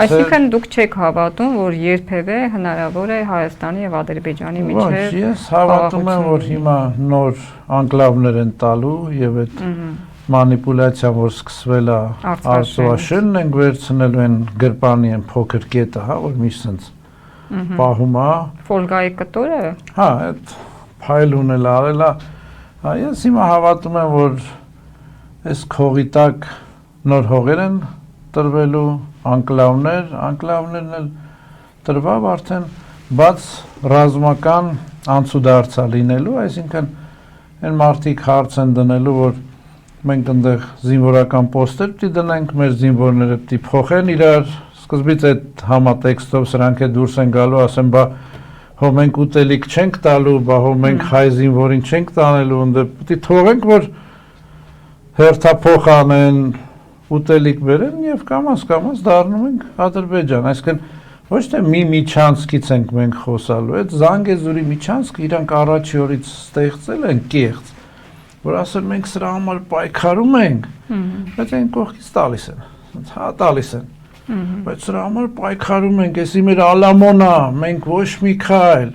Այսինքն դուք չեք հավատում, որ երբևէ հնարավոր է Հայաստանի եւ Ադրբեջանի միջեւ։ Ես հավատում եմ, որ հիմա նոր անկլավներ են տալու եւ այդ մանիպուլյացիան, որ սկսվել է Արցախաշենն են վերցնելու են գրպանի են փոքր կետը, հա, որ միշտ sense պահում է։ Ֆոլգայի կտորը։ Հա, այդ փայլուն էլ արել է։ Հա, ես հիմա հավատում եմ, որ այս քողի տակ նոր հողեր են տրվելու անկլավներն էլ տրվավ արդեն բաց ռազմական անցուդարձա լինելու, այսինքն այն մարդիկ հարց են դնելու, որ մենք այնտեղ զինվորական պոստեր պիտի դնենք, մեր զինվորները պիտի փոխեն իրար, սկզբից այդ համատեքստով սրանք է դուրս են գալու, ասեն, բա հո մենք ուտելիք չենք տալու, բա հո մենք հայ զինվորին չենք տանելու, ընդ պիտի թողենք, որ հերթափոխ անեն, ուտելիք բերեն եւ կամաց դառնում ենք Ադրբեջան, այսինքն ոչ թե մի միջանցքից ենք մենք խոսալու, այդ Զանգեզուրի միջանցքը իրանք առաջի օրից ստեղծել են կեղծ, որ ասել մենք սրա համար պայքարում ենք, բայց այն կողքից տալիս են, հա տալիս են, բայց սրա համար պայքարում ենք, էսի մեր Ալամոնա, մենք ոչ մի քայլ,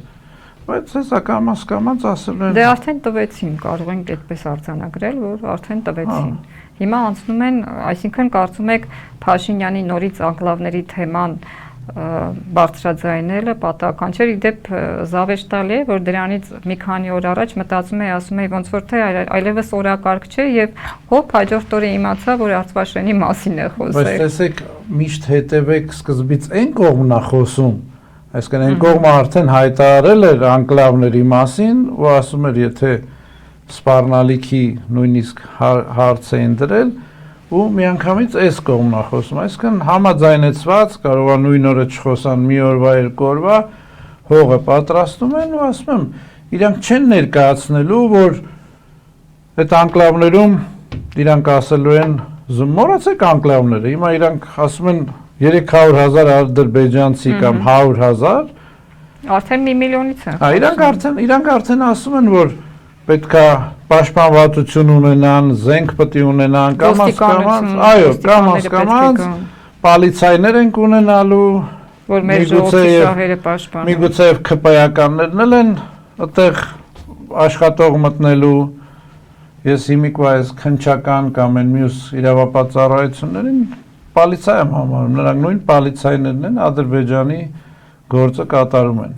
բայց հեսա կամաց ասել են։ Դե արդեն տվեցին, կարող ենք այդպես արձանագրել, որ արդեն տվեցին։ Հիմա անցնում են, այսինքն կարծում եք Փաշինյանի նորից անկլավների թեման բարձրաձայնելը պատահական չէ, իդեպ զավեշտալի է, որ դրանից մի քանի օր առաջ մտածում էի, ասում էի ոնց որ թե այլևս օրակարգ չէ եւ հոп հաջորդ օրը իմացա, որ Արցախաշենի մասին է խոսել։ Բայց տեսեք, միշտ հետևեք սկզբից այն կողմն է խոսում, այսինքն այն կողմը արդեն հայտարարել էր անկլավների մասին, ու ասում էր, եթե սպառնալիքի նույնիսկ հարց էին դրել ու միանգամից այս կողմն է խոսում, այսինքն համաձայնեցված, կարող է նույն օրը չխոսան մի օրվա, երկու օրվա, հողը պատրաստում են ու ասում եմ, իրանք չեն ներկայացնելու, որ այդ անկլավներում իրանք ասելու են, մոռացեք անկլավները, հիմա իրանք ասում են 300,000 ադրբեջանցի կամ 100,000, արդեն 1 միլիոնից են։ Հա, իրանք արդեն ասում են, որ պետք է պաշտպանվածություն ունենան, զենք պետք է ունենան, կամաց, պոլիցայներ ենք ունենալու, որ մեր ժողովրդի շահերը պաշտպանեն։ Միգուցեև ԿՊ-ականներն էլ են այդտեղ աշխատող մտնելու։ Ես հիմիկվա այս քնչական կամ այն մյուս իրավապահ ծառայություններին պոլիցայ եմ համարում, նրանք նույն պոլիցայներն են Ադրբեջանի գործը կատարում են։